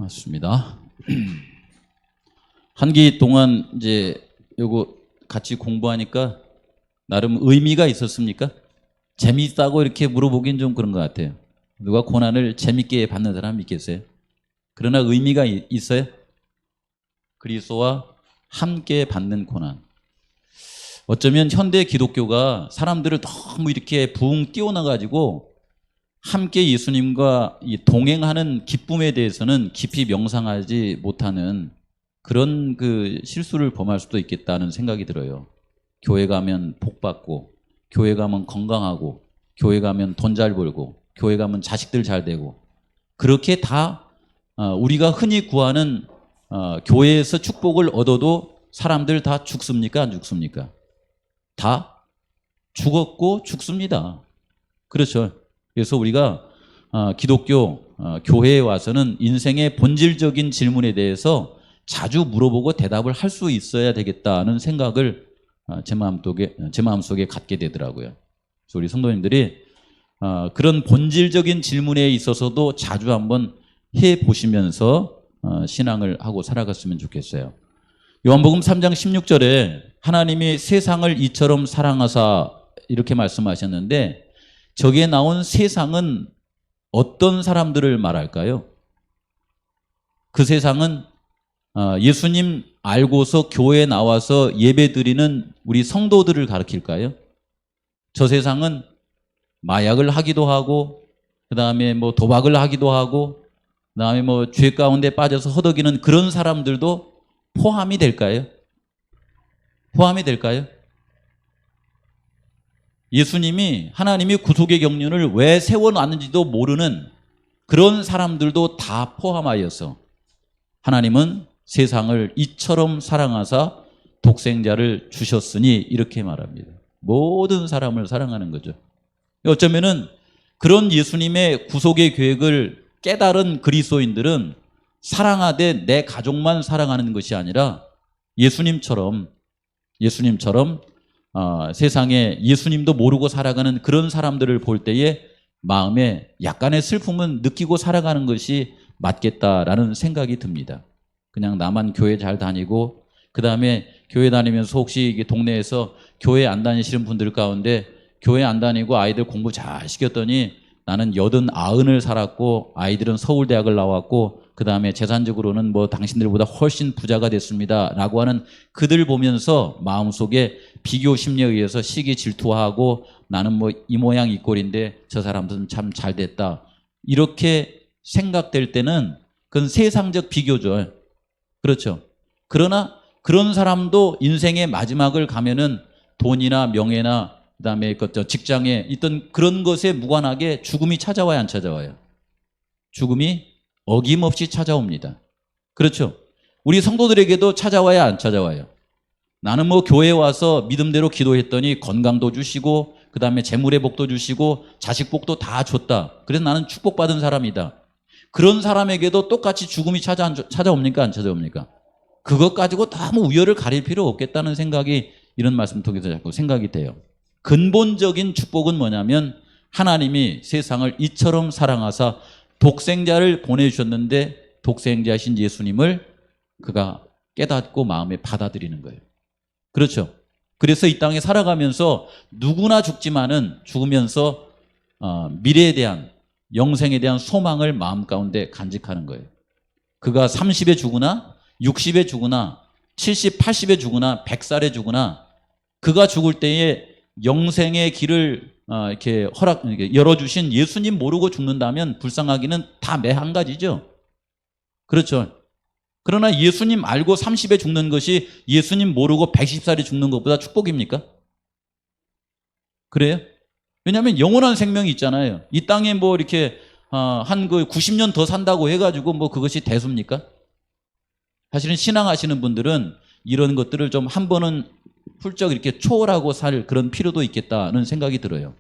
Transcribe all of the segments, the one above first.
맞습니다. 한 기 동안 이제 요거 같이 공부하니까 나름 의미가 있었습니까? 재미있다고 이렇게 물어보긴 좀 그런 것 같아요. 누가 고난을 재밌게 받는 사람 있겠어요? 그러나 의미가 있어요? 그리스도와 함께 받는 고난. 어쩌면 현대 기독교가 사람들을 너무 이렇게 붕 띄워놔가지고 함께 예수님과 동행하는 기쁨에 대해서는 깊이 명상하지 못하는 그런 그 실수를 범할 수도 있겠다는 생각이 들어요. 교회 가면 복 받고, 교회 가면 건강하고, 교회 가면 돈 잘 벌고, 교회 가면 자식들 잘 되고, 그렇게 다 우리가 흔히 구하는 교회에서 축복을 얻어도 사람들 다 죽습니까? 안 죽습니까? 다 죽었고 죽습니다. 그렇죠. 그래서 우리가 기독교 교회에 와서는 인생의 본질적인 질문에 대해서 자주 물어보고 대답을 할 수 있어야 되겠다는 생각을 제 마음속에 갖게 되더라고요. 그래서 우리 성도님들이 그런 본질적인 질문에 있어서도 자주 한번 해보시면서 신앙을 하고 살아갔으면 좋겠어요. 요한복음 3장 16절에 하나님이 세상을 이처럼 사랑하사 이렇게 말씀하셨는데 저기에 나온 세상은 어떤 사람들을 말할까요? 그 세상은 예수님 알고서 교회에 나와서 예배드리는 우리 성도들을 가리킬까요? 저 세상은 마약을 하기도 하고 그 다음에 뭐 도박을 하기도 하고 그 다음에 뭐 죄 가운데 빠져서 허덕이는 그런 사람들도 포함이 될까요? 포함이 될까요? 예수님이 하나님이 구속의 경륜을 왜 세워놨는지도 모르는 그런 사람들도 다 포함하여서 하나님은 세상을 이처럼 사랑하사 독생자를 주셨으니 이렇게 말합니다. 모든 사람을 사랑하는 거죠. 어쩌면은 그런 예수님의 구속의 계획을 깨달은 그리스도인들은 사랑하되 내 가족만 사랑하는 것이 아니라 예수님처럼 세상에 예수님도 모르고 살아가는 그런 사람들을 볼 때에 마음에 약간의 슬픔은 느끼고 살아가는 것이 맞겠다라는 생각이 듭니다. 그냥 나만 교회 잘 다니고 그 다음에 교회 다니면서 혹시 동네에서 교회 안 다니시는 분들 가운데 교회 안 다니고 아이들 공부 잘 시켰더니 나는 89을 살았고 아이들은 서울대학을 나왔고 그 다음에 재산적으로는 뭐 당신들보다 훨씬 부자가 됐습니다 라고 하는 그들 보면서 마음속에 비교 심리에 의해서 시기 질투하고 나는 뭐 이 모양 이 꼴인데 저 사람들은 참 잘 됐다 이렇게 생각될 때는 그건 세상적 비교죠. 그렇죠. 그러나 그런 사람도 인생의 마지막을 가면은 돈이나 명예나 그다음에 직장에 있던 그런 것에 무관하게 죽음이 찾아와요, 안 찾아와요? 죽음이 어김없이 찾아옵니다. 그렇죠. 우리 성도들에게도 찾아와야 안 찾아와요? 나는 뭐 교회에 와서 믿음대로 기도했더니 건강도 주시고 그다음에 재물의 복도 주시고 자식 복도 다 줬다. 그래서 나는 축복받은 사람이다. 그런 사람에게도 똑같이 죽음이 찾아옵니까? 안 찾아옵니까? 그것 가지고 너무 우열을 가릴 필요 없겠다는 생각이 이런 말씀 통해서 자꾸 생각이 돼요. 근본적인 축복은 뭐냐면 하나님이 세상을 이처럼 사랑하사 독생자를 보내주셨는데 독생자신 예수님을 그가 깨닫고 마음에 받아들이는 거예요. 그렇죠. 그래서 이 땅에 살아가면서 누구나 죽지만은 죽으면서 미래에 대한 영생에 대한 소망을 마음 가운데 간직하는 거예요. 그가 30에 죽으나 60에 죽으나 70, 80에 죽으나 100살에 죽으나 그가 죽을 때에 영생의 길을 이렇게 열어주신 예수님 모르고 죽는다면 불쌍하기는 다 매 한 가지죠. 그렇죠. 그러나 예수님 알고 30에 죽는 것이 예수님 모르고 110살에 죽는 것보다 축복입니까? 그래요? 왜냐하면 영원한 생명이 있잖아요. 이 땅에 뭐 이렇게 한 그 90년 더 산다고 해가지고 뭐 그것이 대수입니까? 사실은 신앙하시는 분들은 이런 것들을 좀 한 번은 훌쩍 이렇게 초월하고 살 그런 필요도 있겠다는 생각이 들어요.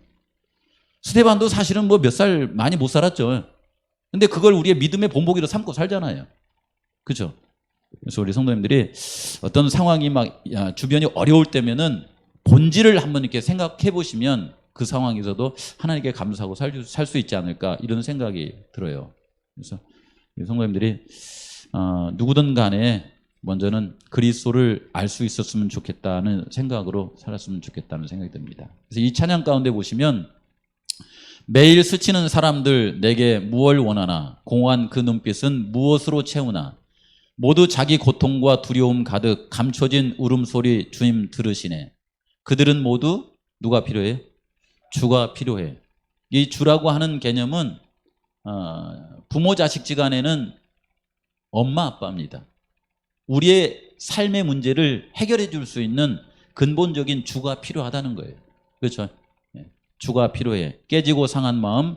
스데반도 사실은 뭐 몇 살 많이 못 살았죠. 근데 그걸 우리의 믿음의 본보기로 삼고 살잖아요. 그죠? 그래서 우리 성도님들이 어떤 상황이 막 주변이 어려울 때면은 본질을 한번 이렇게 생각해 보시면 그 상황에서도 하나님께 감사하고 살 수 있지 않을까 이런 생각이 들어요. 그래서 성도님들이 누구든 간에 먼저는 그리스도를 알 수 있었으면 좋겠다는 생각으로 살았으면 좋겠다는 생각이 듭니다. 그래서 이 찬양 가운데 보시면 매일 스치는 사람들 내게 무엇을 원하나 공허한 그 눈빛은 무엇으로 채우나 모두 자기 고통과 두려움 가득 감춰진 울음소리 주님 들으시네. 그들은 모두 누가 필요해? 주가 필요해. 이 주라고 하는 개념은 부모 자식지간에는 엄마 아빠입니다. 우리의 삶의 문제를 해결해 줄 수 있는 근본적인 주가 필요하다는 거예요. 그렇죠? 주가 필요해. 깨지고 상한 마음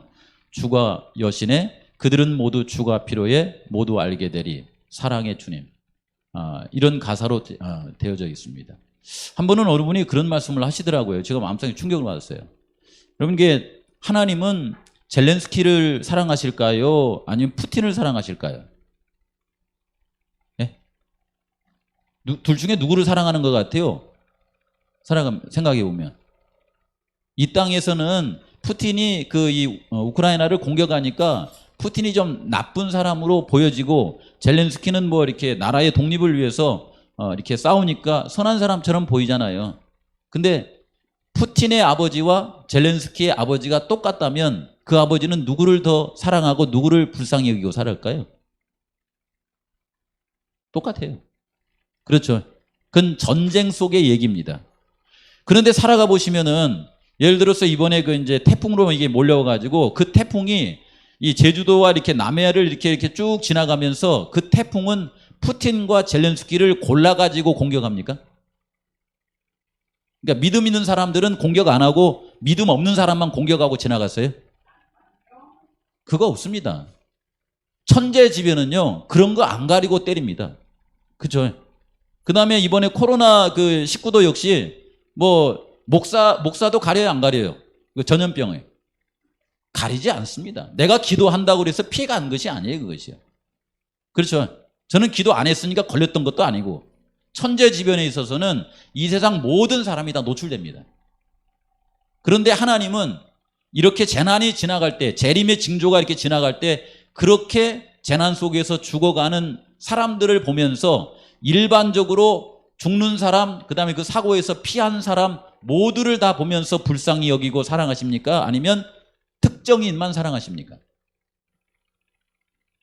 주가 여신해. 그들은 모두 주가 필요해. 모두 알게 되리. 사랑의 주님. 이런 가사로 되어져 있습니다. 한 번은 어느 분이 그런 말씀을 하시더라고요. 제가 마음속에 충격을 받았어요. 여러분, 이게 하나님은 젤렌스키를 사랑하실까요? 아니면 푸틴을 사랑하실까요? 예? 둘 중에 누구를 사랑하는 것 같아요? 생각해 보면 이 땅에서는 푸틴이 우크라이나를 공격하니까 푸틴이 좀 나쁜 사람으로 보여지고 젤렌스키는 뭐 이렇게 나라의 독립을 위해서 이렇게 싸우니까 선한 사람처럼 보이잖아요. 근데 푸틴의 아버지와 젤렌스키의 아버지가 똑같다면 그 아버지는 누구를 더 사랑하고 누구를 불쌍히 여기고 살을까요? 똑같아요. 그렇죠. 그건 전쟁 속의 얘기입니다. 그런데 살아가 보시면은 예를 들어서 이번에 이제 태풍으로 이게 몰려와가지고 그 태풍이 이 제주도와 이렇게 남해안을 이렇게 쭉 지나가면서 그 태풍은 푸틴과 젤렌스키를 골라가지고 공격합니까? 그러니까 믿음 있는 사람들은 공격 안 하고 믿음 없는 사람만 공격하고 지나갔어요? 그거 없습니다. 천재지변은요, 그런 거 안 가리고 때립니다. 그죠? 그 다음에 이번에 코로나 19도 역시 목사도 가려요, 안 가려요? 전염병에. 가리지 않습니다. 내가 기도한다고 그래서 피해가 안 것이 아니에요, 그것이요. 그렇죠. 저는 기도 안 했으니까 걸렸던 것도 아니고, 천재지변에 있어서는 이 세상 모든 사람이 다 노출됩니다. 그런데 하나님은 이렇게 재난이 지나갈 때, 재림의 징조가 이렇게 지나갈 때, 그렇게 재난 속에서 죽어가는 사람들을 보면서 일반적으로 죽는 사람, 그 다음에 그 사고에서 피한 사람 모두를 다 보면서 불쌍히 여기고 사랑하십니까? 아니면 특정인만 사랑하십니까?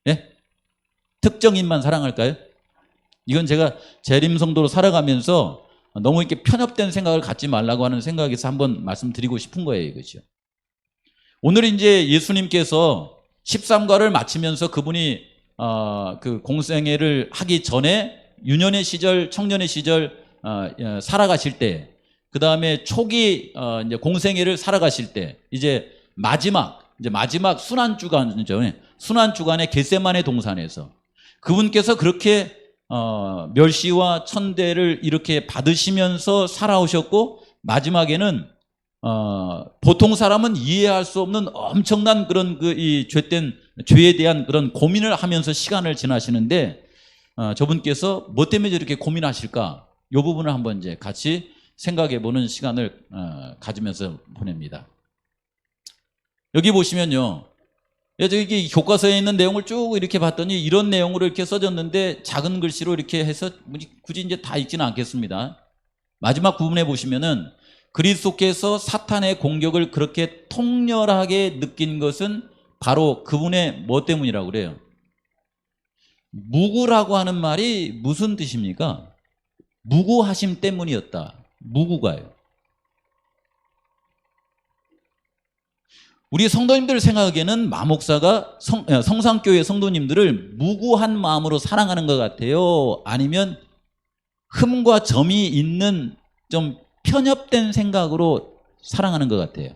예? 특정인만 사랑할까요? 이건 제가 재림성도로 살아가면서 너무 이렇게 편협된 생각을 갖지 말라고 하는 생각에서 한번 말씀드리고 싶은 거예요, 이것이요. 오늘 이제 예수님께서 13과를 마치면서 그분이 그 공생애를 하기 전에 유년의 시절, 청년의 시절 살아가실 때, 그 다음에 초기 이제 공생애를 살아가실 때, 이제 마지막 순환 주간이죠. 순환 주간의 겟세마네 동산에서 그분께서 그렇게 멸시와 천대를 이렇게 받으시면서 살아오셨고, 마지막에는 보통 사람은 이해할 수 없는 엄청난 그런 이 죄된 죄에 대한 그런 고민을 하면서 시간을 지나시는데, 저분께서 뭐 때문에 저렇게 고민하실까? 이 부분을 한번 이제 같이 생각해 보는 시간을 가지면서 보냅니다. 여기 보시면요, 저기 교과서에 있는 내용을 쭉 이렇게 봤더니 이런 내용으로 이렇게 써졌는데 작은 글씨로 이렇게 해서 굳이 이제 다 읽지는 않겠습니다. 마지막 부분에 보시면은 그리스도께서 사탄의 공격을 그렇게 통렬하게 느낀 것은 바로 그분의 뭐 때문이라고 그래요? 무구라고 하는 말이 무슨 뜻입니까? 무구하심 때문이었다. 무구가요. 우리 성도님들 생각에는 마목사가 성상교회 성도님들을 무구한 마음으로 사랑하는 것 같아요? 아니면 흠과 점이 있는 좀 편협된 생각으로 사랑하는 것 같아요?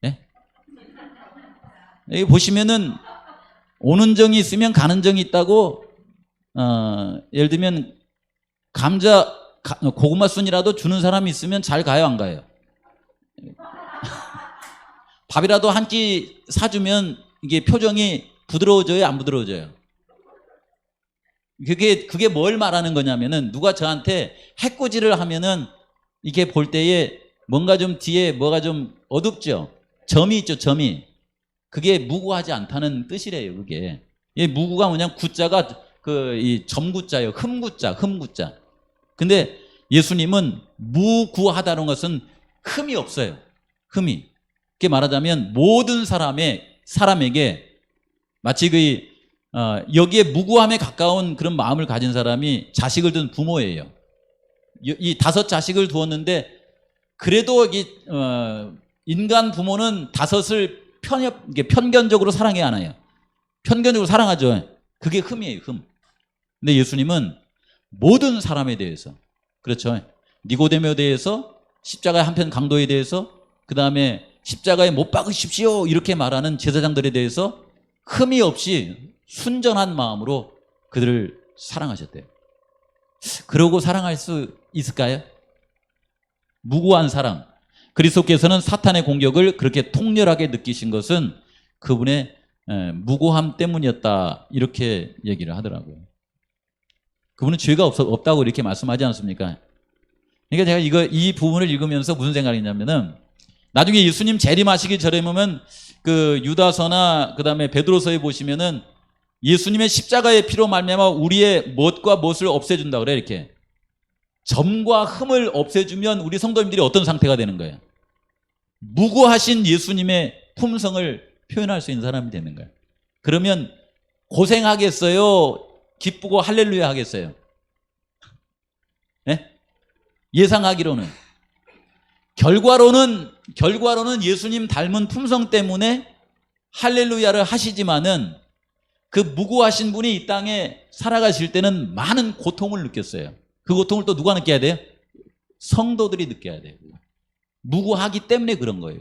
네? 여기 보시면은 오는 정이 있으면 가는 정이 있다고, 예를 들면 고구마 순이라도 주는 사람이 있으면 잘 가요, 안 가요? 밥이라도 한 끼 사주면 이게 표정이 부드러워져요, 안 부드러워져요? 그게 뭘 말하는 거냐면은, 누가 저한테 해코지를 하면은 이게 볼 때에 뭔가 좀 뒤에 뭐가 좀 어둡죠? 점이 있죠, 점이. 그게 무고하지 않다는 뜻이래요. 그게 이 무고가 뭐냐면 구자가 이 점구자예요. 흠구자, 흠구자. 근데 예수님은 무구하다는 것은 흠이 없어요. 흠이. 그게 말하자면 모든 사람에게 마치 여기에 무고함에 가까운 그런 마음을 가진 사람이 자식을 둔 부모예요. 이 5 자식을 두었는데 그래도 인간 부모는 5을 편견적으로 사랑해 안 해요. 편견적으로 사랑하죠. 그게 흠이에요, 흠. 근데 예수님은 모든 사람에 대해서, 그렇죠. 니고데모에 대해서, 십자가의 한편 강도에 대해서, 그 다음에 십자가에 못 박으십시오 이렇게 말하는 제사장들에 대해서 흠이 없이 순전한 마음으로 그들을 사랑하셨대요. 그러고 사랑할 수 있을까요? 무고한 사랑. 그리스도께서는 사탄의 공격을 그렇게 통렬하게 느끼신 것은 그분의 무고함 때문이었다 이렇게 얘기를 하더라고요. 그분은 죄가 없다고 이렇게 말씀하지 않습니까? 그러니까 제가 이 부분을 읽으면서 무슨 생각이냐면은 나중에 예수님 재림하시기 전에 보면 그 유다서나 그 다음에 베드로서에 보시면은 예수님의 십자가의 피로 말미암아 우리의 무엇과 무엇을 없애준다 그래. 이렇게 점과 흠을 없애주면 우리 성도님들이 어떤 상태가 되는 거예요? 무고하신 예수님의 품성을 표현할 수 있는 사람이 되는 거예요. 그러면 고생하겠어요? 기쁘고 할렐루야 하겠어요? 네? 예상하기로는 결과로는 예수님 닮은 품성 때문에 할렐루야를 하시지만은 그 무고하신 분이 이 땅에 살아가실 때는 많은 고통을 느꼈어요. 그 고통을 또 누가 느껴야 돼요? 성도들이 느껴야 돼요. 무고하기 때문에 그런 거예요.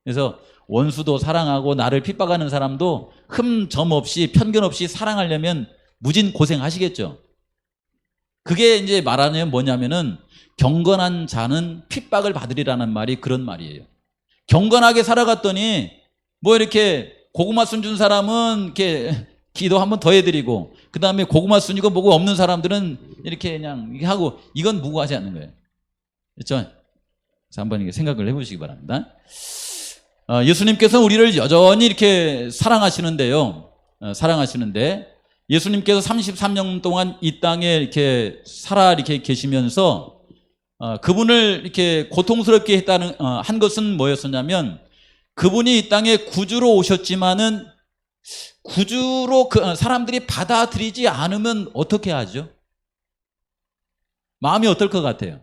그래서 원수도 사랑하고 나를 핍박하는 사람도 흠점 없이 편견 없이 사랑하려면 무진 고생하시겠죠. 그게 이제 말하는 뭐냐면은 경건한 자는 핍박을 받으리라는 말이 그런 말이에요. 경건하게 살아갔더니 뭐 이렇게 고구마 순 준 사람은 이렇게 기도 한번 더 해드리고 그 다음에 고구마 순이고 뭐고 없는 사람들은 이렇게 그냥 하고 이건 무고하지 않는 거예요. 그렇죠? 그래서 한번 생각을 해보시기 바랍니다. 예수님께서 우리를 여전히 이렇게 사랑하시는데요. 사랑하시는데 예수님께서 33년 동안 이 땅에 이렇게 이렇게 계시면서 그분을 이렇게 고통스럽게 한 것은 뭐였었냐면 그분이 이 땅에 구주로 오셨지만은 구주로 사람들이 받아들이지 않으면 어떻게 하죠? 마음이 어떨 것 같아요?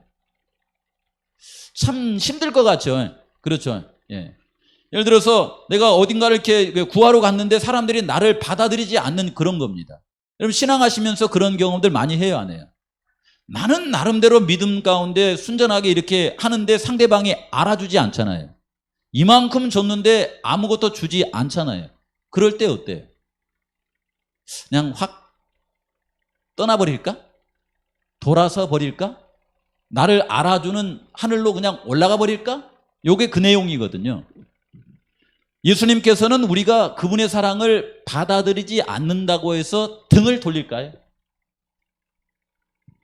참 힘들 것 같죠. 그렇죠. 예. 예를 들어서 내가 어딘가를 이렇게 구하러 갔는데 사람들이 나를 받아들이지 않는 그런 겁니다. 여러분 신앙하시면서 그런 경험들 많이 해요, 안 해요? 나는 나름대로 믿음 가운데 순전하게 이렇게 하는데 상대방이 알아주지 않잖아요. 이만큼 줬는데 아무것도 주지 않잖아요. 그럴 때 어때요? 그냥 확 떠나버릴까? 돌아서 버릴까? 나를 알아주는 하늘로 그냥 올라가 버릴까? 요게 그 내용이거든요. 예수님께서는 우리가 그분의 사랑을 받아들이지 않는다고 해서 등을 돌릴까요?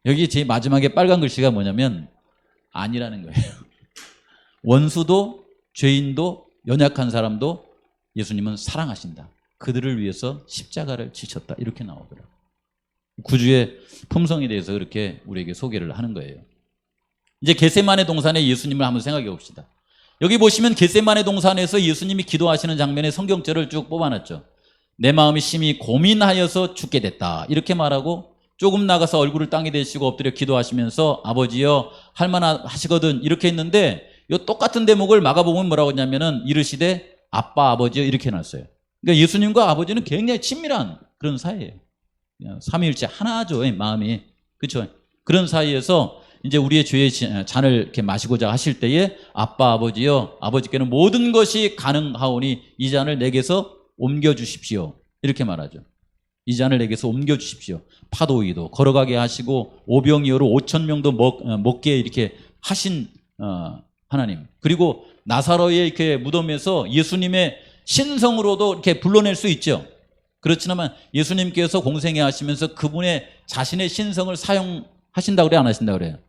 여기 제 마지막에 빨간 글씨가 뭐냐면 아니라는 거예요. 원수도 죄인도 연약한 사람도 예수님은 사랑하신다. 그들을 위해서 십자가를 지셨다. 이렇게 나오더라고요. 구주의 품성에 대해서 그렇게 우리에게 소개를 하는 거예요. 이제 겟세마네 동산에 예수님을 한번 생각해 봅시다. 여기 보시면 겟세마네 동산에서 예수님이 기도하시는 장면의 성경절을 쭉 뽑아놨죠. 내 마음이 심히 고민하여서 죽게 됐다. 이렇게 말하고 조금 나가서 얼굴을 땅에 대시고 엎드려 기도하시면서 아버지여 할만하시거든 이렇게 했는데 이 똑같은 대목을 마가복음은 뭐라고 했냐면은 이르시되 아빠 아버지여 이렇게 해놨어요. 그러니까 예수님과 아버지는 굉장히 친밀한 그런 사이예요. 삼위일체 하나죠. 마음이. 그렇죠. 그런 사이에서 이제 우리의 죄의 잔을 이렇게 마시고자 하실 때에 아빠 아버지여 아버지께는 모든 것이 가능하오니 이 잔을 내게서 옮겨주십시오. 이렇게 말하죠. 이 잔을 내게서 옮겨주십시오. 파도 위도 걸어가게 하시고 오병이어로 5,000명도 먹게 이렇게 하신 하나님. 그리고 나사로의 이렇게 무덤에서 예수님의 신성으로도 이렇게 불러낼 수 있죠. 그렇지만 예수님께서 공생애 하시면서 그분의 자신의 신성을 사용하신다고 그래요? 안 하신다고 그래요?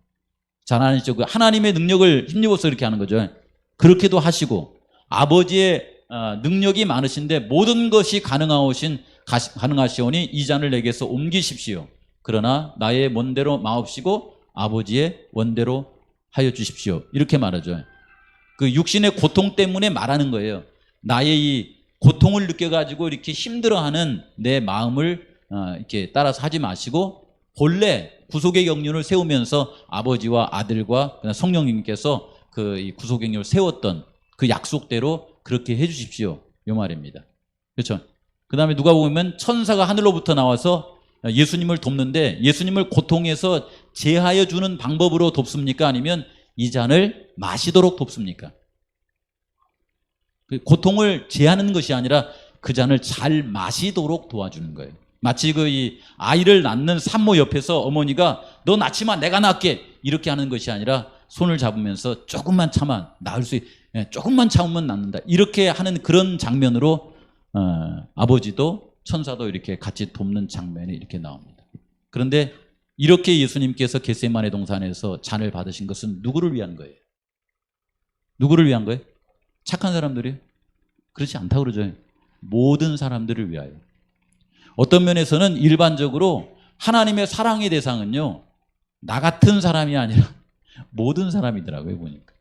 잘 아시죠? 하나님의 능력을 힘입어서 이렇게 하는 거죠. 그렇게도 하시고 아버지의 능력이 많으신데 모든 것이 가능하시오니 이 잔을 내게서 옮기십시오. 그러나 나의 원대로 마옵시고 아버지의 원대로 하여 주십시오. 이렇게 말하죠. 그 육신의 고통 때문에 말하는 거예요. 나의 이 고통을 느껴가지고 이렇게 힘들어하는 내 마음을 이렇게 따라서 하지 마시고 본래 구속의 경륜을 세우면서 아버지와 아들과 성령님께서 그 이 구속의 경륜을 세웠던 그 약속대로 그렇게 해주십시오. 이 말입니다. 그렇죠? 그 다음에 누가 보면 천사가 하늘로부터 나와서 예수님을 돕는데 예수님을 고통에서 제하여 주는 방법으로 돕습니까? 아니면 이 잔을 마시도록 돕습니까? 고통을 제하는 것이 아니라 그 잔을 잘 마시도록 도와주는 거예요. 마치 그 이 아이를 낳는 산모 옆에서 어머니가 너 낳지 마, 내가 낳게 이렇게 하는 것이 아니라 손을 잡으면서 조금만 참아, 낳을 수 조금만 참으면 낫는다. 이렇게 하는 그런 장면으로 아버지도 천사도 이렇게 같이 돕는 장면이 이렇게 나옵니다. 그런데 이렇게 예수님께서 겟세마네 동산에서 잔을 받으신 것은 누구를 위한 거예요? 누구를 위한 거예요? 착한 사람들이요? 그렇지 않다고 그러죠. 모든 사람들을 위하여. 어떤 면에서는 일반적으로 하나님의 사랑의 대상은요, 나 같은 사람이 아니라 모든 사람이더라고요, 보니까.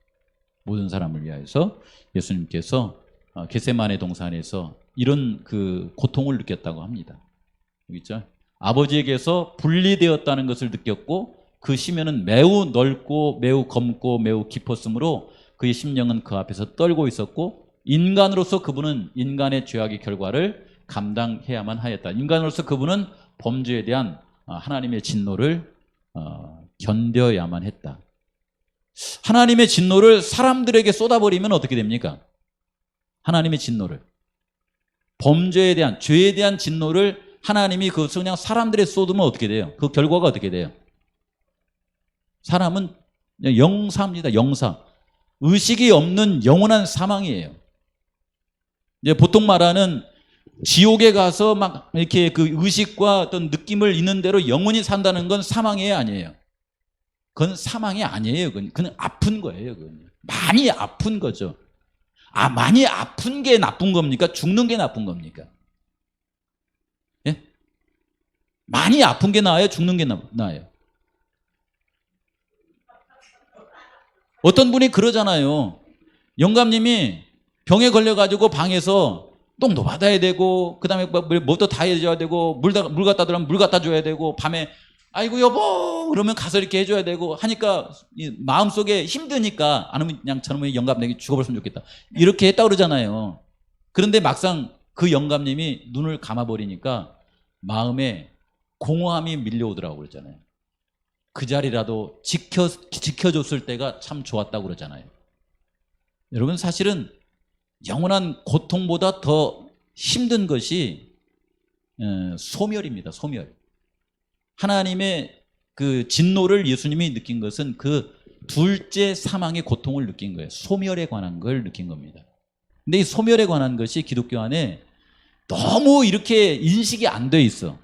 모든 사람을 위하여서 예수님께서 겟세마네 동산에서 이런 그 고통을 느꼈다고 합니다. 여기 있죠? 아버지에게서 분리되었다는 것을 느꼈고 그 심연은 매우 넓고 매우 검고 매우 깊었으므로 그의 심령은 그 앞에서 떨고 있었고 인간으로서 그분은 인간의 죄악의 결과를 감당해야만 하였다. 인간으로서 그분은 범죄에 대한 하나님의 진노를 견뎌야만 했다. 하나님의 진노를 사람들에게 쏟아버리면 어떻게 됩니까? 하나님의 진노를, 범죄에 대한, 죄에 대한 진노를 하나님이 그것을 그냥 사람들에 쏟으면 어떻게 돼요? 그 결과가 어떻게 돼요? 사람은 영사입니다. 영사. 의식이 없는 영원한 사망이에요. 이제 보통 말하는 지옥에 가서 막 이렇게 그 의식과 어떤 느낌을 있는 대로 영원히 산다는 건 사망이에요, 아니에요? 그건 사망이 아니에요. 그건 아픈 거예요. 그건 많이 아픈 거죠. 많이 아픈 게 나쁜 겁니까? 죽는 게 나쁜 겁니까? 예? 많이 아픈 게 나아요? 죽는 게 나아요? 어떤 분이 그러잖아요. 영감님이 병에 걸려가지고 방에서 똥도 받아야 되고, 그 다음에 뭐도 다 해줘야 되고, 물 갖다 들으면 물 갖다 줘야 되고, 밤에 아이고 여보 그러면 가서 이렇게 해줘야 되고 하니까 마음속에 힘드니까 안 하면 그냥 저놈의 영감님이 죽어버렸으면 좋겠다 이렇게 했다고 그러잖아요. 그런데 막상 그 영감님이 눈을 감아버리니까 마음에 공허함이 밀려오더라고 그러잖아요. 그 자리라도 지켜줬을 때가 참 좋았다고 그러잖아요. 여러분 사실은 영원한 고통보다 더 힘든 것이 소멸입니다. 소멸. 하나님의 그 진노를 예수님이 느낀 것은 그 둘째 사망의 고통을 느낀 거예요. 소멸에 관한 걸 느낀 겁니다. 근데 이 소멸에 관한 것이 기독교 안에 너무 이렇게 인식이 안 돼 있어.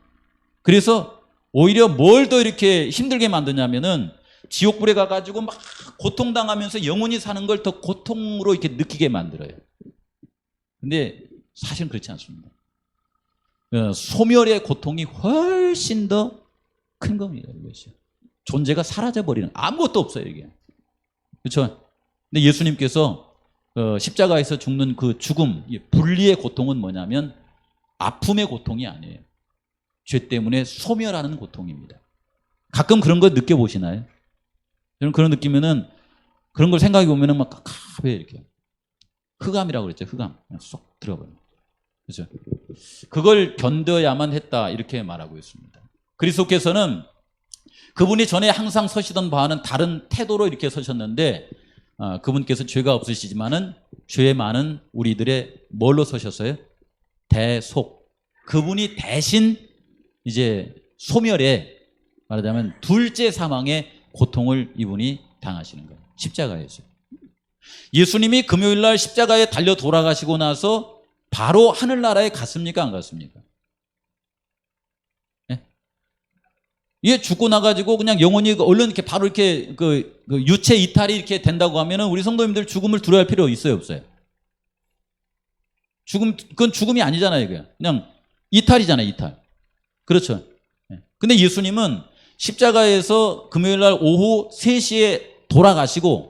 그래서 오히려 뭘 더 이렇게 힘들게 만드냐면은 지옥불에 가가지고 막 고통당하면서 영원히 사는 걸 더 고통으로 이렇게 느끼게 만들어요. 근데 사실은 그렇지 않습니다. 소멸의 고통이 훨씬 더 큰 겁니다. 이것이 존재가 사라져버리는, 아무것도 없어요 이게. 그렇죠? 근데 예수님께서 십자가에서 죽는 그 죽음, 분리의 고통은 뭐냐면 아픔의 고통이 아니에요. 죄 때문에 소멸하는 고통입니다. 가끔 그런 거 느껴보시나요? 저는 그런 느끼면은 그런 걸 생각해 보면은 막 깝깝해 이렇게. 흑암이라고 그랬죠. 흑암. 그냥 쏙 들어가요. 그렇죠? 그걸 견뎌야만 했다 이렇게 말하고 있습니다. 그리스도께서는 그분이 전에 항상 서시던 바와는 다른 태도로 이렇게 서셨는데 그분께서 죄가 없으시지만은 죄 많은 우리들의 뭘로 서셨어요? 대속. 그분이 대신 이제 소멸에 말하자면 둘째 사망의 고통을 이분이 당하시는 거예요. 십자가에서. 예수님이 금요일날 십자가에 달려 돌아가시고 나서 바로 하늘나라에 갔습니까? 안 갔습니까? 이게 죽고 나가지고 그냥 영혼이 얼른 이렇게 바로 이렇게 그 유체 이탈이 이렇게 된다고 하면은 우리 성도님들 죽음을 두려워할 필요 있어요, 없어요? 그건 죽음이 아니잖아요. 그냥 이탈이잖아요, 이탈. 그렇죠. 근데 예수님은 십자가에서 금요일 날 오후 3시에 돌아가시고,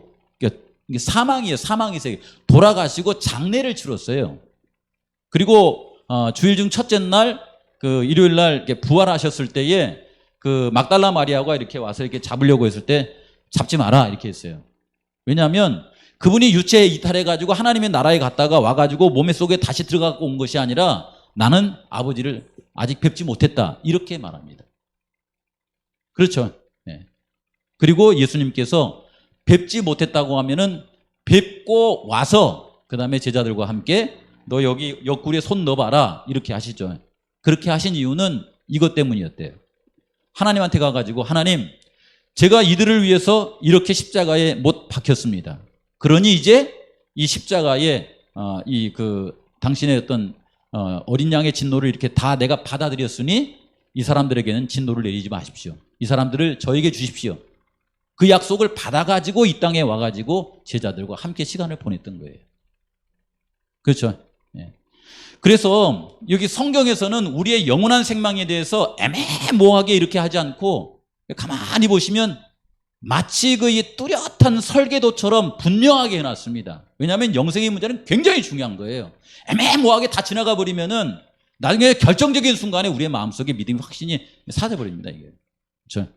이게 사망이에요, 사망이세요. 돌아가시고 장례를 치렀어요. 그리고 주일 중 첫째 날, 그 일요일 날 이렇게 부활하셨을 때에 그 막달라 마리아가 이렇게 와서 이렇게 잡으려고 했을 때 잡지 마라 이렇게 했어요. 왜냐하면 그분이 유체 이탈해가지고 하나님의 나라에 갔다가 와가지고 몸의 속에 다시 들어가고 온 것이 아니라 나는 아버지를 아직 뵙지 못했다 이렇게 말합니다. 그렇죠. 네. 그리고 예수님께서 뵙지 못했다고 하면은 뵙고 와서 그 다음에 제자들과 함께 너 여기 옆구리에 손 넣어봐라 이렇게 하시죠. 그렇게 하신 이유는 이것 때문이었대요. 하나님한테 가가지고 하나님 제가 이들을 위해서 이렇게 십자가에 못 박혔습니다. 그러니 이제 이 십자가에 당신의 어떤 어린 양의 진노를 이렇게 다 내가 받아들였으니 이 사람들에게는 진노를 내리지 마십시오. 이 사람들을 저에게 주십시오. 그 약속을 받아가지고 이 땅에 와가지고 제자들과 함께 시간을 보냈던 거예요. 그렇죠. 예. 그래서 여기 성경에서는 우리의 영원한 생명에 대해서 애매모호하게 이렇게 하지 않고 가만히 보시면 마치 그 뚜렷한 설계도처럼 분명하게 해놨습니다. 왜냐하면 영생의 문제는 굉장히 중요한 거예요. 애매모호하게 다 지나가 버리면은 나중에 결정적인 순간에 우리의 마음속에 믿음이 확신이 사라져버립니다. 이게. 그렇죠?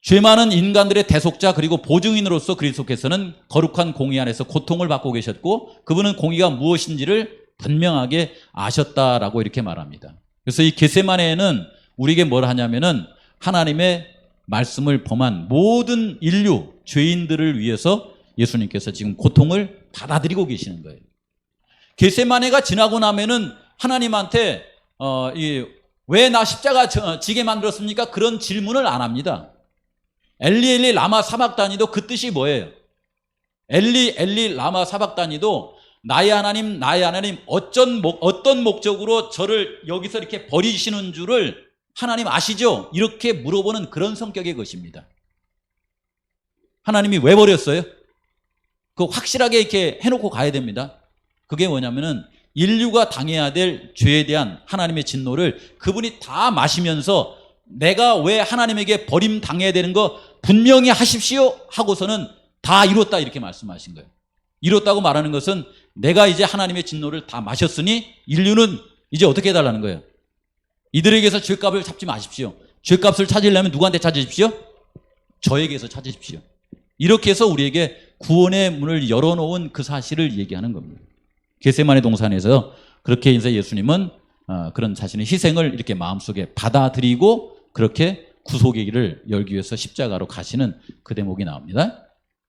죄 많은 인간들의 대속자 그리고 보증인으로서 그리스도께서는 거룩한 공의 안에서 고통을 받고 계셨고 그분은 공의가 무엇인지를 분명하게 아셨다라고 이렇게 말합니다. 그래서 이 겟세마네에는 우리에게 뭘 하냐면은 하나님의 말씀을 범한 모든 인류 죄인들을 위해서 예수님께서 지금 고통을 받아들이고 계시는 거예요. 겟세마네가 지나고 나면은 하나님한테 왜 나 십자가 지게 만들었습니까? 그런 질문을 안 합니다. 엘리 엘리 라마 사박다니도 그 뜻이 뭐예요? 엘리 엘리 라마 사박다니도 나의 하나님 어떤 목적으로 저를 여기서 이렇게 버리시는 줄을 하나님 아시죠? 이렇게 물어보는 그런 성격의 것입니다. 하나님이 왜 버렸어요? 그거 확실하게 이렇게 해놓고 가야 됩니다. 그게 뭐냐면은 인류가 당해야 될 죄에 대한 하나님의 진노를 그분이 다 마시면서 내가 왜 하나님에게 버림당해야 되는 거 분명히 하십시오 하고서는 다 이뤘다 이렇게 말씀하신 거예요. 이뤘다고 말하는 것은 내가 이제 하나님의 진노를 다 마셨으니 인류는 이제 어떻게 해달라는 거예요? 이들에게서 죄값을 찾지 마십시오. 죄값을 찾으려면 누구한테 찾으십시오? 저에게서 찾으십시오. 이렇게 해서 우리에게 구원의 문을 열어놓은 그 사실을 얘기하는 겁니다. 겟세마네 동산에서 그렇게 이제 예수님은 그런 자신의 희생을 이렇게 마음속에 받아들이고 그렇게 구속의 길을 열기 위해서 십자가로 가시는 그 대목이 나옵니다.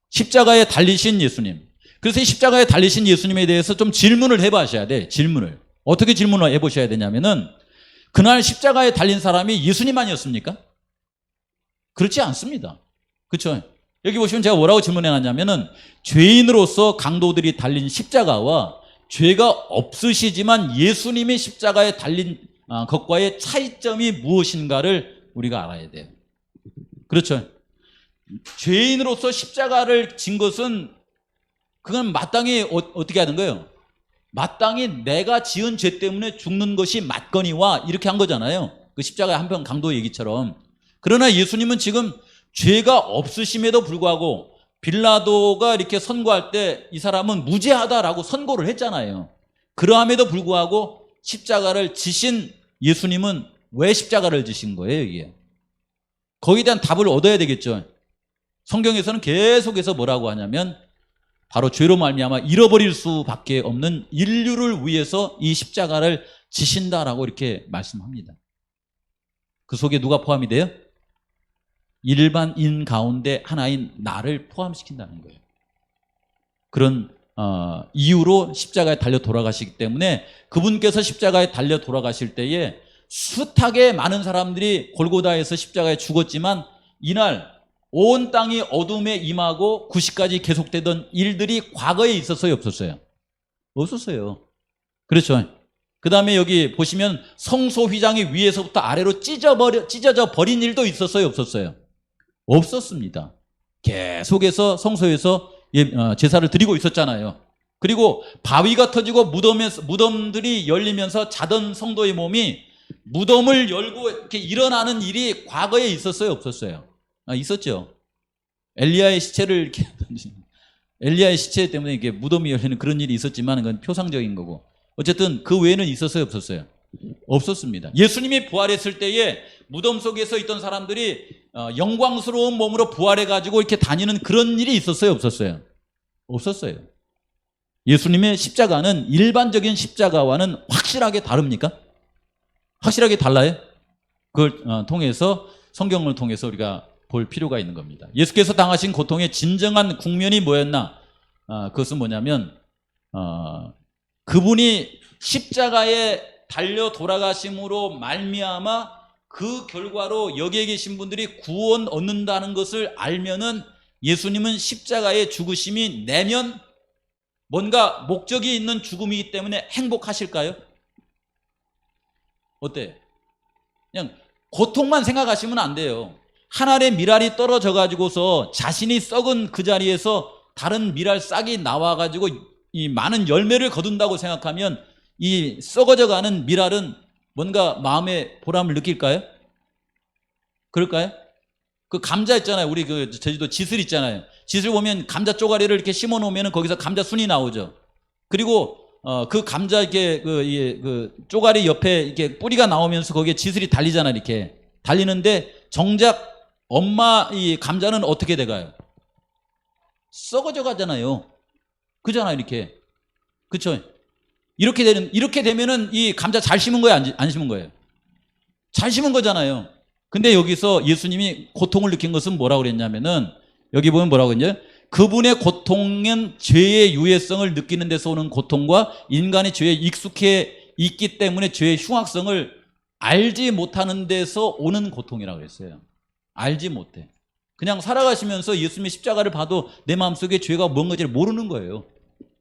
십자가에 달리신 예수님. 그래서 이 십자가에 달리신 예수님에 대해서 좀 질문을 해보셔야 돼. 질문을. 어떻게 질문을 해보셔야 되냐면은 그날 십자가에 달린 사람이 예수님만이었습니까? 그렇지 않습니다. 그렇죠? 여기 보시면 제가 뭐라고 질문해놨냐면은 죄인으로서 강도들이 달린 십자가와 죄가 없으시지만 예수님이 십자가에 달린 것과의 차이점이 무엇인가를 우리가 알아야 돼요. 그렇죠? 죄인으로서 십자가를 진 것은 그건 마땅히 어떻게 하는 거예요? 마땅히 내가 지은 죄 때문에 죽는 것이 맞거니와 이렇게 한 거잖아요. 그 십자가의 한편 강도 얘기처럼. 그러나 예수님은 지금 죄가 없으심에도 불구하고 빌라도가 이렇게 선고할 때 이 사람은 무죄하다라고 선고를 했잖아요. 그러함에도 불구하고 십자가를 지신 예수님은 왜 십자가를 지신 거예요, 이게? 거기에 대한 답을 얻어야 되겠죠. 성경에서는 계속해서 뭐라고 하냐면 바로 죄로 말미암아 잃어버릴 수밖에 없는 인류를 위해서 이 십자가를 지신다라고 이렇게 말씀합니다. 그 속에 누가 포함이 돼요? 일반인 가운데 하나인 나를 포함시킨다는 거예요. 그런 이유로 십자가에 달려 돌아가시기 때문에 그분께서 십자가에 달려 돌아가실 때에 숱하게 많은 사람들이 골고다에서 십자가에 죽었지만 이날 온 땅이 어둠에 임하고 90까지 계속되던 일들이 과거에 있었어요, 없었어요? 없었어요. 그렇죠. 그 다음에 여기 보시면 성소 휘장이 위에서부터 아래로 찢어져 버린 일도 있었어요, 없었어요? 없었습니다. 계속해서 성소에서 제사를 드리고 있었잖아요. 그리고 바위가 터지고 무덤들이 열리면서 자던 성도의 몸이 무덤을 열고 이렇게 일어나는 일이 과거에 있었어요, 없었어요? 있었죠. 엘리야의 시체를 이렇게 엘리야의 시체 때문에 이게 무덤이 열리는 그런 일이 있었지만 그건 표상적인 거고, 어쨌든 그 외에는 있었어요, 없었어요? 없었습니다. 예수님이 부활했을 때에 무덤 속에서 있던 사람들이 영광스러운 몸으로 부활해가지고 이렇게 다니는 그런 일이 있었어요, 없었어요? 없었어요. 예수님의 십자가는 일반적인 십자가와는 확실하게 다릅니까? 확실하게 달라요? 그걸 통해서, 성경을 통해서 우리가 볼 필요가 있는 겁니다. 예수께서 당하신 고통의 진정한 국면이 뭐였나? 그것은 뭐냐면 그분이 십자가에 달려 돌아가심으로 말미암아 그 결과로 여기에 계신 분들이 구원 얻는다는 것을 알면은 예수님은 십자가의 죽으심이 내면 뭔가 목적이 있는 죽음이기 때문에 행복하실까요? 어때? 그냥 고통만 생각하시면 안 돼요. 한 알의 밀알이 떨어져 가지고서 자신이 썩은 그 자리에서 다른 밀알 싹이 나와 가지고 이 많은 열매를 거둔다고 생각하면 이 썩어져 가는 밀알은 뭔가 마음의 보람을 느낄까요? 그럴까요? 그 감자 있잖아요. 우리 그 제주도 지슬 있잖아요. 지슬 보면 감자 쪼가리를 이렇게 심어 놓으면 거기서 감자 순이 나오죠. 그리고 그 감자 이렇게 그 쪼가리 옆에 이렇게 뿌리가 나오면서 거기에 지슬이 달리잖아요. 이렇게 달리는데 정작 엄마 이 감자는 어떻게 돼가요? 썩어져 가잖아요. 그잖아요, 이렇게. 그쵸? 이렇게 되면은 이 감자 잘 심은 거예요, 안 심은 거예요? 잘 심은 거잖아요. 근데 여기서 예수님이 고통을 느낀 것은 뭐라고 그랬냐면은, 여기 보면 뭐라고 했냐? 그분의 고통은 죄의 유해성을 느끼는 데서 오는 고통과 인간의 죄에 익숙해 있기 때문에 죄의 흉악성을 알지 못하는 데서 오는 고통이라고 했어요. 알지 못해. 그냥 살아가시면서 예수님의 십자가를 봐도 내 마음속에 죄가 뭔가를 모르는 거예요.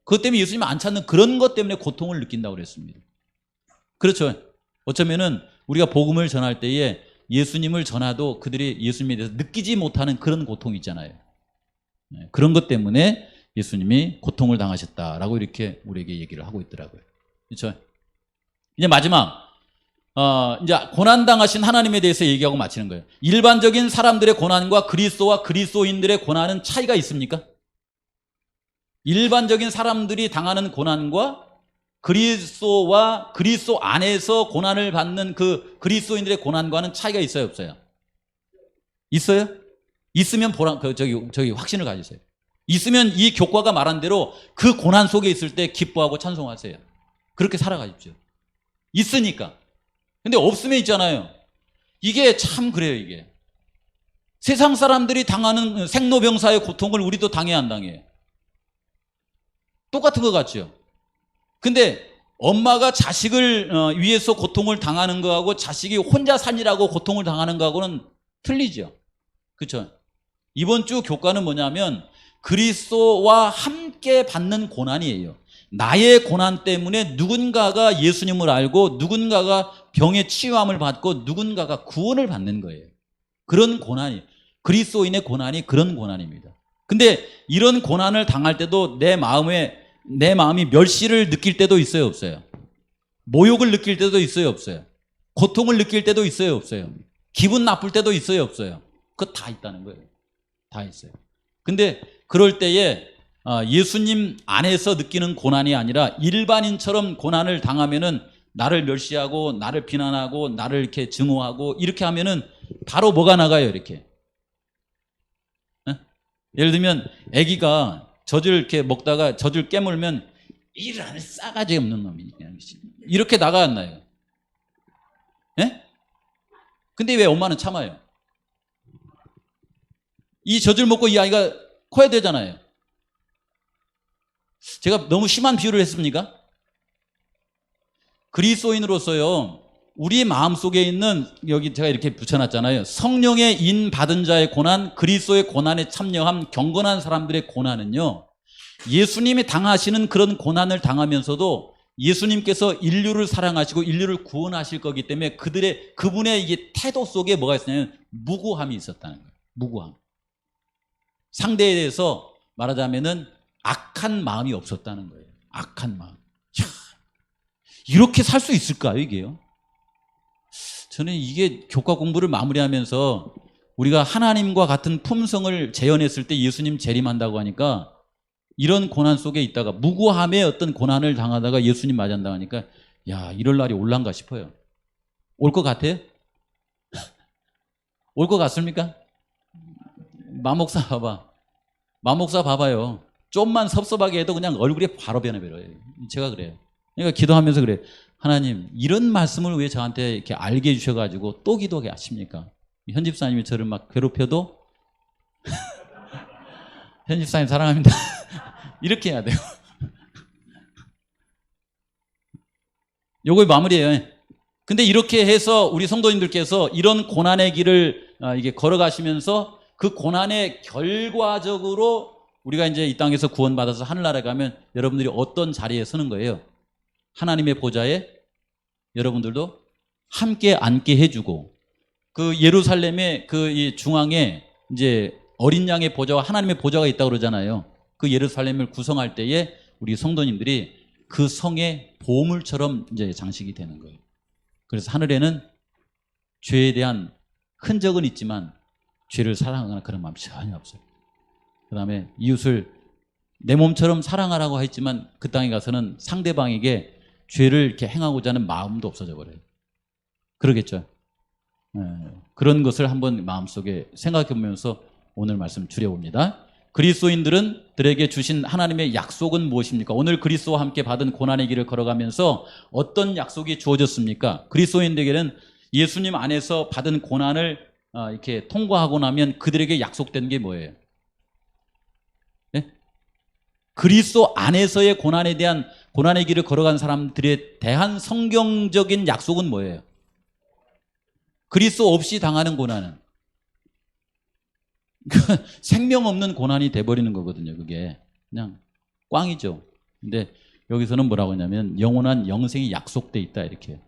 그것 때문에 예수님을 안 찾는 그런 것 때문에 고통을 느낀다고 그랬습니다. 그렇죠. 어쩌면은 우리가 복음을 전할 때에 예수님을 전하도 그들이 예수님에 대해서 느끼지 못하는 그런 고통이 있잖아요. 그런 것 때문에 예수님이 고통을 당하셨다라고 이렇게 우리에게 얘기를 하고 있더라고요. 그렇죠. 이제 마지막 이제 고난당하신 하나님에 대해서 얘기하고 마치는 거예요. 일반적인 사람들의 고난과 그리스도와 그리스도인들의 고난은 차이가 있습니까? 일반적인 사람들이 당하는 고난과 그리스도와 그리스도 안에서 고난을 받는 그 그리스도인들의 고난과는 차이가 있어요, 없어요? 있어요? 있으면 저기 확신을 가지세요. 있으면 이 교과가 말한 대로 그 고난 속에 있을 때 기뻐하고 찬송하세요. 그렇게 살아가십시오. 있으니까. 근데 없으면 있잖아요. 이게 참 그래요, 이게. 세상 사람들이 당하는 생로병사의 고통을 우리도 당해야 안 당해요? 똑같은 것 같죠? 근데 엄마가 자식을 위해서 고통을 당하는 거하고 자식이 혼자 살이라고 고통을 당하는 거하고는 틀리죠. 그렇죠? 이번 주 교과는 뭐냐면 그리스도와 함께 받는 고난이에요. 나의 고난 때문에 누군가가 예수님을 알고 누군가가 병의 치유함을 받고 누군가가 구원을 받는 거예요. 그런 고난이, 그리스도인의 고난이 그런 고난입니다. 근데 이런 고난을 당할 때도 내 마음이 멸시를 느낄 때도 있어요, 없어요? 모욕을 느낄 때도 있어요, 없어요? 고통을 느낄 때도 있어요, 없어요? 기분 나쁠 때도 있어요, 없어요? 그거 다 있다는 거예요. 다 있어요. 근데 그럴 때에 예수님 안에서 느끼는 고난이 아니라 일반인처럼 고난을 당하면은 나를 멸시하고 나를 비난하고 나를 이렇게 증오하고 이렇게 하면은 바로 뭐가 나가요, 이렇게? 예를 들면 아기가 젖을 이렇게 먹다가 젖을 깨물면 이런 싸가지 없는 놈이 이렇게 나가 안 나요? 예? 근데 왜 엄마는 참아요? 이 젖을 먹고 이 아이가 커야 되잖아요. 제가 너무 심한 비유를 했습니까? 그리스도인으로서요, 우리 마음속에 있는, 여기 제가 이렇게 붙여놨잖아요. 성령의 인 받은 자의 고난, 그리스도의 고난에 참여한 경건한 사람들의 고난은요, 예수님이 당하시는 그런 고난을 당하면서도 예수님께서 인류를 사랑하시고 인류를 구원하실 거기 때문에 그분의 이게 태도 속에 뭐가 있었냐면 무고함이 있었다는 거예요. 무고함. 상대에 대해서 말하자면은 악한 마음이 없었다는 거예요. 악한 마음. 야, 이렇게 살 수 있을까요, 이게요? 저는 이게 교과 공부를 마무리하면서 우리가 하나님과 같은 품성을 재현했을 때 예수님 재림한다고 하니까 이런 고난 속에 있다가 무고함의 어떤 고난을 당하다가 예수님 맞이한다고 하니까 야, 이럴 날이 올란가 싶어요. 올 것 같아요? 올 것 같습니까? 마목사 봐봐. 마목사 봐봐요. 좀만 섭섭하게 해도 그냥 얼굴이 바로 변해버려요. 제가 그래요. 그러니까 기도하면서 그래요. 하나님, 이런 말씀을 왜 저한테 이렇게 알게 해주셔가지고 또 기도하게 하십니까? 현 집사님이 저를 막 괴롭혀도 현 집사님 사랑합니다. 이렇게 해야 돼요. 요거 마무리예요. 근데 이렇게 해서 우리 성도님들께서 이런 고난의 길을 이게 걸어가시면서 그 고난의 결과적으로 우리가 이제 이 땅에서 구원받아서 하늘나라에 가면 여러분들이 어떤 자리에 서는 거예요? 하나님의 보좌에 여러분들도 함께 앉게 해주고 그 예루살렘의 그 이 중앙에 이제 어린 양의 보좌와 하나님의 보좌가 있다고 그러잖아요. 그 예루살렘을 구성할 때에 우리 성도님들이 그 성의 보물처럼 이제 장식이 되는 거예요. 그래서 하늘에는 죄에 대한 흔적은 있지만 죄를 사랑하거나 그런 마음이 전혀 없어요. 그 다음에 이웃을 내 몸처럼 사랑하라고 했지만 그 땅에 가서는 상대방에게 죄를 이렇게 행하고자 하는 마음도 없어져 버려요. 그러겠죠. 그런 것을 한번 마음속에 생각해 보면서 오늘 말씀 줄여봅니다. 그리스도인들에게 주신 하나님의 약속은 무엇입니까? 오늘 그리스도와 함께 받은 고난의 길을 걸어가면서 어떤 약속이 주어졌습니까? 그리스도인들에게는 예수님 안에서 받은 고난을 이렇게 통과하고 나면 그들에게 약속된 게 뭐예요? 네? 그리스도 안에서의 고난에 대한 고난의 길을 걸어간 사람들에 대한 성경적인 약속은 뭐예요? 그리스도 없이 당하는 고난은 생명 없는 고난이 돼버리는 거거든요. 그게 그냥 꽝이죠. 근데 여기서는 뭐라고 하냐면 영원한 영생이 약속돼 있다 이렇게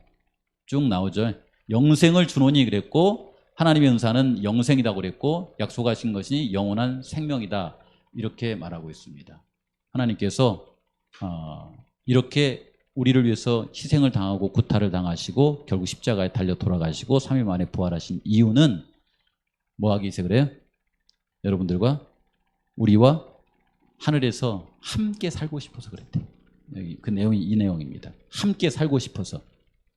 쭉 나오죠. 영생을 주노니 그랬고 하나님의 은사는 영생이라고 그랬고 약속하신 것이 영원한 생명이다 이렇게 말하고 있습니다. 하나님께서 이렇게 우리를 위해서 희생을 당하고 구타를 당하시고 결국 십자가에 달려 돌아가시고 3일 만에 부활하신 이유는 뭐 하기 위해서 그래요? 여러분들과 우리와 하늘에서 함께 살고 싶어서 그랬대. 여기 그 내용이 이 내용입니다. 함께 살고 싶어서.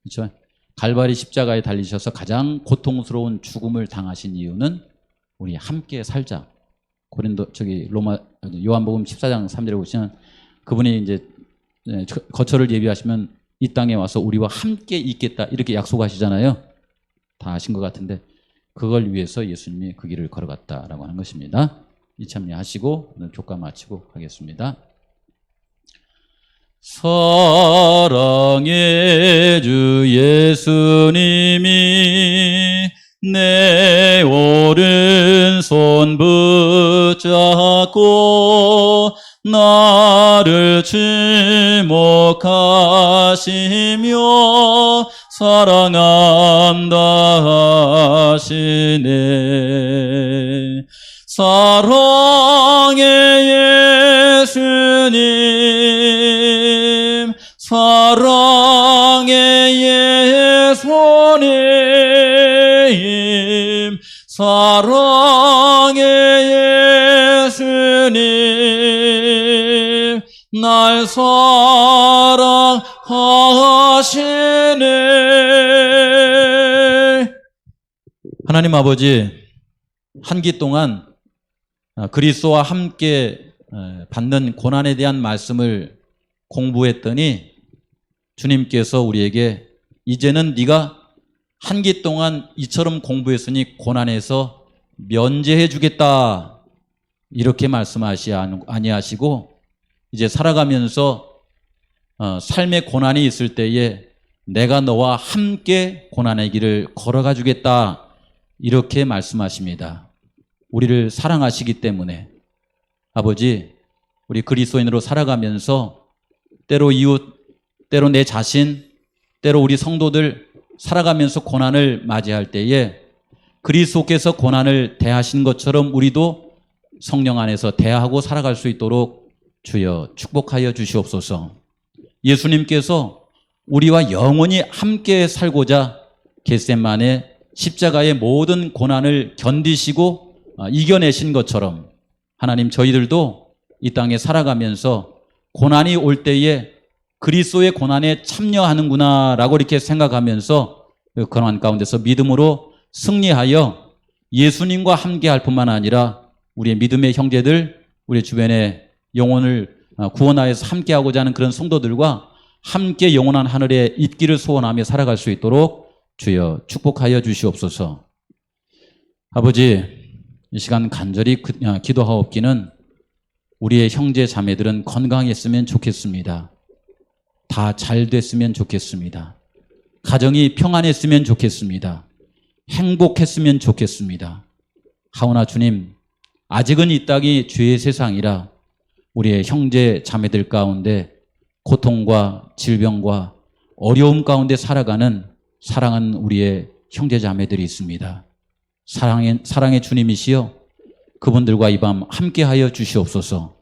그렇죠? 갈바리 십자가에 달리셔서 가장 고통스러운 죽음을 당하신 이유는 우리 함께 살자. 요한복음 14장 3절에 보시면 그분이 이제 거처를 예비하시면 이 땅에 와서 우리와 함께 있겠다 이렇게 약속하시잖아요. 다 아신 것 같은데 그걸 위해서 예수님이 그 길을 걸어갔다라고 하는 것입니다. 이참여하시고 오늘 교과 마치고 하겠습니다. 사랑의 주 예수님이 내 오른손 붙잡고 나를 지목하시며 사랑한다 하시네. 사랑의 예수님, 사랑의 예수님, 사랑의 예수님, 날 사랑하시네. 하나님 아버지, 한 기 동안 그리스도와 함께 받는 고난에 대한 말씀을 공부했더니 주님께서 우리에게 이제는 네가 한 기 동안 이처럼 공부했으니 고난에서 면제해 주겠다 이렇게 말씀하시 아니하시고 이제 살아가면서 삶의 고난이 있을 때에 내가 너와 함께 고난의 길을 걸어가 주겠다 이렇게 말씀하십니다. 우리를 사랑하시기 때문에 아버지 우리 그리스도인으로 살아가면서 때로 이웃, 때로 내 자신, 때로 우리 성도들 살아가면서 고난을 맞이할 때에 그리스도께서 고난을 대하신 것처럼 우리도 성령 안에서 대하고 살아갈 수 있도록 주여 축복하여 주시옵소서. 예수님께서 우리와 영원히 함께 살고자 겟세마네 십자가의 모든 고난을 견디시고 이겨내신 것처럼 하나님, 저희들도 이 땅에 살아가면서 고난이 올 때에 그리스도의 고난에 참여하는구나라고 이렇게 생각하면서 그 고난 가운데서 믿음으로 승리하여 예수님과 함께할 뿐만 아니라 우리의 믿음의 형제들, 우리 주변에 영혼을 구원하여서 함께하고자 하는 그런 성도들과 함께 영원한 하늘에 있기를 소원하며 살아갈 수 있도록 주여 축복하여 주시옵소서. 아버지, 이 시간 간절히 기도하옵기는 우리의 형제 자매들은 건강했으면 좋겠습니다. 다 잘 됐으면 좋겠습니다. 가정이 평안했으면 좋겠습니다. 행복했으면 좋겠습니다. 하오나 주님, 아직은 이 땅이 죄의 세상이라 우리의 형제 자매들 가운데 고통과 질병과 어려움 가운데 살아가는 사랑하는 우리의 형제 자매들이 있습니다. 사랑의 주님이시여, 그분들과 이 밤 함께하여 주시옵소서.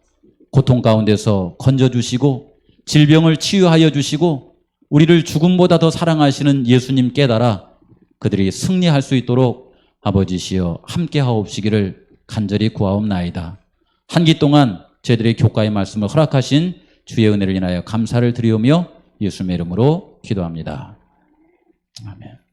고통 가운데서 건져주시고 질병을 치유하여 주시고 우리를 죽음보다 더 사랑하시는 예수님 깨달아 그들이 승리할 수 있도록 아버지시여 함께하옵시기를 간절히 구하옵나이다. 한 기 동안 저희들의 교과의 말씀을 허락하신 주의 은혜를 인하여 감사를 드리오며 예수님의 이름으로 기도합니다. 아멘.